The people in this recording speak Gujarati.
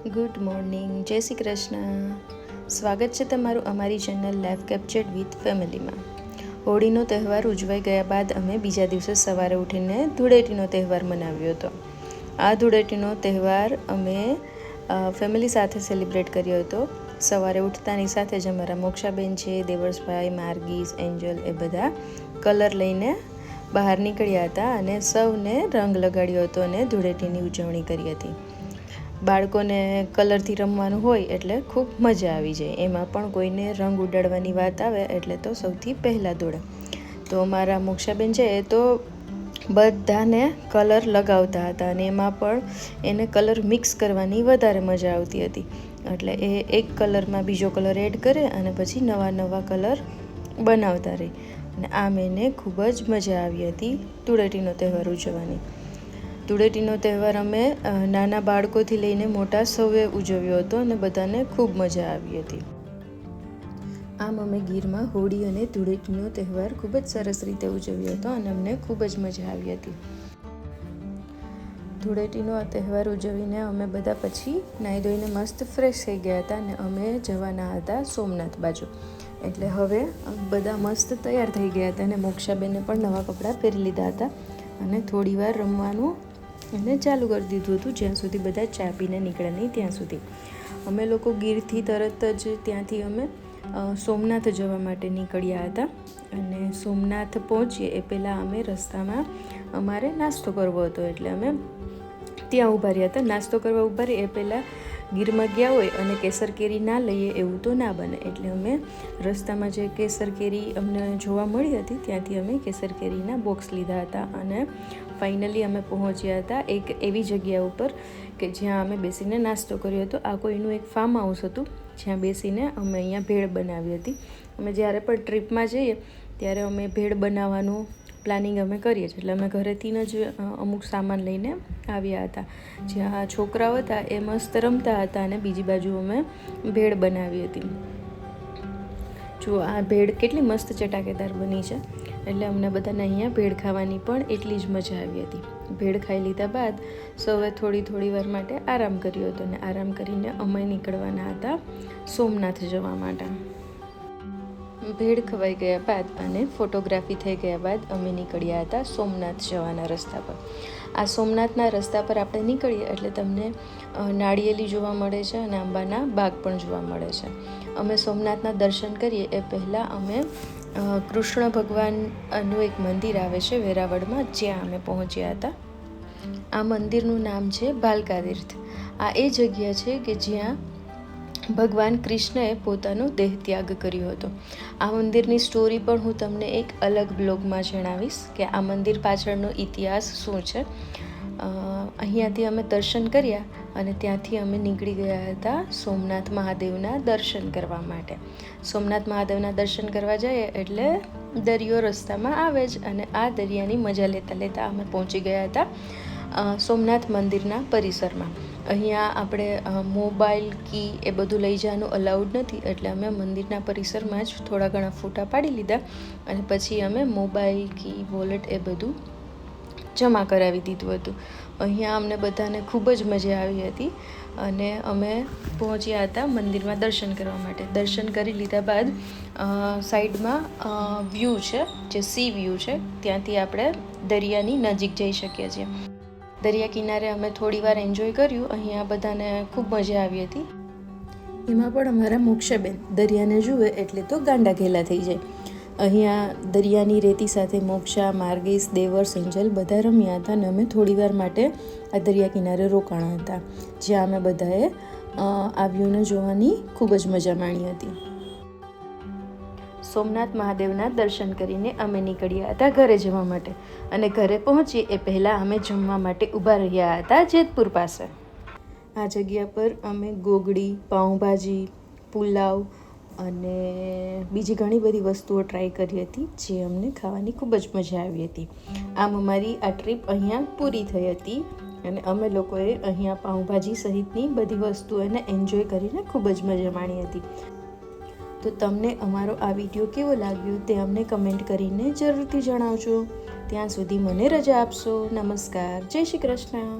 ગુડ મોર્નિંગ, જય શ્રી કૃષ્ણ. સ્વાગત છે તમારું અમારી ચેનલ લાઈફ કેપ્ચર્ડ વિથ ફેમિલીમાં. હોળીનો તહેવાર ઉજવાઈ ગયા બાદ અમે બીજા દિવસે સવારે ઉઠીને ધૂળેટીનો તહેવાર મનાવ્યો હતો. આ ધૂળેટીનો તહેવાર અમે ફેમિલી સાથે સેલિબ્રેટ કર્યો હતો. સવારે ઉઠતાની સાથે જ અમારા મોક્ષાબેન છે, દેવર્ષભાઈ, માર્ગીસ, એન્જલ એ બધા કલર લઈને બહાર નીકળ્યા હતા અને સૌને રંગ લગાડ્યો હતો અને ધૂળેટીની ઉજવણી કરી હતી. બાળકોને કલરથી રમવાનું હોય એટલે ખૂબ મજા આવી જાય. એમાં પણ કોઈને રંગ ઉડાડવાની વાત આવે એટલે તો સૌથી પહેલાં દોડે. તો મારા મોક્ષાબેન છે એ તો બધાને કલર લગાવતા હતા અને એમાં પણ એને કલર મિક્સ કરવાની વધારે મજા આવતી હતી. એટલે એ એક કલરમાં બીજો કલર એડ કરે અને પછી નવા કલર બનાવતા રહી. અને આમ એને ખૂબ જ મજા આવી હતી ધૂળેટીનો તહેવાર ઉજવવાની. ધૂળેટીનો તહેવાર અમે નાના બાળકોથી લઈને મોટા સૌએ ઉજવ્યો હતો અને બધાને ખૂબ મજા આવી હતી. આમ અમે ગીરમાં હોળી અને ધૂળેટીનો તહેવાર ખૂબ જ સરસ રીતે ઉજવ્યો હતો અને અમને ખૂબ જ મજા આવી હતી. ધૂળેટીનો આ તહેવાર ઉજવીને અમે બધા પછી નાહી ધોઈને મસ્ત ફ્રેશ થઈ ગયા હતા અને અમે જવાના હતા સોમનાથ બાજુ. એટલે હવે બધા મસ્ત તૈયાર થઈ ગયા હતા અને મોક્ષાબેને પણ નવા કપડાં પહેરી લીધા હતા અને થોડી વાર રમવાનું એને ચાલુ કરી દીધું હતું જ્યાં સુધી બધા ચા પીને નીકળે નહીં ત્યાં સુધી. અમે લોકો ગીરથી તરત જ ત્યાંથી અમે સોમનાથ જવા માટે નીકળ્યા હતા અને સોમનાથ પહોંચીએ એ પહેલાં અમે રસ્તામાં અમારે નાસ્તો કરવો હતો એટલે અમે ત્યાં ઊભા રહ્યા હતા. નાસ્તો કરવા ઊભા રહીએ એ પહેલાં ગીરમાં ગયા હોય અને કેસર કેરી ના લઈએ એવું તો ના બને. એટલે અમે રસ્તામાં જે કેસર કેરી અમને જોવા મળી હતી ત્યાંથી અમે કેસર કેરીના બોક્સ લીધા હતા અને ફાઇનલી અમે પહોંચ્યા હતા એક એવી જગ્યા ઉપર કે જ્યાં અમે બેસીને નાસ્તો કર્યો હતો. આ કોઈનું એક ફાર્મ હાઉસ હતું જ્યાં બેસીને અમે અહીંયા ભેળ બનાવી હતી. અમે જ્યારે પણ ટ્રીપમાં જઈએ ત્યારે અમે ભેળ બનાવવાનું પ્લાનિંગ અમે કરીએ છીએ. એટલે અમે ઘરેથી જ અમુક સામાન લઈને આવ્યા હતા. જ્યાં છોકરાઓ હતા એ મસ્ત રમતા હતા અને બીજી બાજુ અમે ભેળ બનાવી હતી. જો આ ભેળ કેટલી મસ્ત ચટાકેદાર બની છે. એટલે અમને બધાને અહીંયા ભેળ ખાવાની પણ એટલી જ મજા આવી હતી. ભેળ ખાઈ લીધા બાદ સૌએ થોડી વાર માટે આરામ કર્યો હતો અને આરામ કરીને અમે નીકળવાના હતા સોમનાથ જવા માટે. ભેળ ખવાઈ ગયા બાદ અને ફોટોગ્રાફી થઈ ગયા બાદ અમે નીકળ્યા હતા સોમનાથ જવાના રસ્તા પર. આ સોમનાથના રસ્તા પર આપણે નીકળીએ એટલે તમને નાળિયેરી જોવા મળે છે અને આંબાના બાગ પણ જોવા મળે છે. અમે સોમનાથના દર્શન કરીએ એ પહેલાં અમે કૃષ્ણ ભગવાનનું એક મંદિર આવે છે વેરાવળમાં, જ્યાં અમે પહોંચ્યા હતા. આ મંદિરનું નામ છે ભાલકા તીર્થ. આ એ જગ્યા છે કે જ્યાં ભગવાન કૃષ્ણએ પોતાનો દેહ ત્યાગ કર્યો હતો. આ મંદિરની સ્ટોરી પણ હું તમને એક અલગ બ્લોગમાં જણાવીશ કે આ મંદિર પાછળનો ઇતિહાસ શું છે. અહીંયાથી અમે દર્શન કર્યા અને ત્યાંથી અમે નીકળી ગયા હતા સોમનાથ મહાદેવના દર્શન કરવા માટે. સોમનાથ મહાદેવના દર્શન કરવા જઈએ એટલે દરિયો રસ્તામાં આવે જ અને આ દરિયાની મજા લેતા અમે પહોંચી ગયા હતા સોમનાથ મંદિરના પરિસરમાં. અહીંયા આપણે મોબાઈલ કી એ બધું લઈ જવાનું અલાઉડ નથી. એટલે અમે મંદિરના પરિસરમાં જ થોડા ઘણા ફોટા પાડી લીધા અને પછી અમે મોબાઈલ કી વોલેટ એ બધું જમા કરાવી દીધું હતું. અહીંયા અમને બધાને ખૂબ જ મજા આવી હતી અને અમે પહોંચ્યા હતા મંદિરમાં દર્શન કરવા માટે. દર્શન કરી લીધા બાદ સાઈડમાં વ્યૂ છે જે સી વ્યૂ છે, ત્યાંથી આપણે દરિયાની નજીક જઈ શકીએ છીએ. દરિયા કિનારે અમે થોડી વાર એન્જોય કર્યું. અહીંયા બધાને ખૂબ મજા આવી હતી. એમાં પણ અમારા મોક્ષાબેન દરિયાને જુએ એટલે તો ગાંડા ઘેલા થઈ જાય. અહીંયા દરિયાની રેતી સાથે મોક્ષા, માર્ગીસ, દેવર્ષ, એન્જલ બધા રમ્યા હતા અને અમે થોડી વાર માટે આ દરિયા કિનારે રોકાણા હતા જ્યાં અમે બધાએ આ વ્યૂને જોવાની ખૂબ જ મજા માણી હતી. સોમનાથ મહાદેવના દર્શન કરીને અમે નીકળ્યા હતા ઘરે જવા માટે અને ઘરે પહોંચીએ એ પહેલાં અમે જમવા માટે ઊભા રહ્યા હતા જેતપુર પાસે. આ જગ્યા પર અમે ગોગડી, પાઉંભાજી, પુલાવ અને બીજી ઘણી બધી વસ્તુઓ ટ્રાય કરી હતી જે અમને ખાવાની ખૂબ જ મજા આવી હતી. આમ અમારી આ ટ્રીપ અહીંયા પૂરી થઈ હતી અને અમે લોકોએ અહીંયા પાઉંભાજી સહિતની બધી વસ્તુઓને એન્જોય કરીને ખૂબ જ મજા માણી હતી. તો તમને અમારો આ વિડીયો કેવો લાગ્યો તે અમને કમેન્ટ કરીને જરૂરથી જણાવજો. ત્યાં સુધી મને રજા આપશો. નમસ્કાર, જય શ્રી કૃષ્ણ.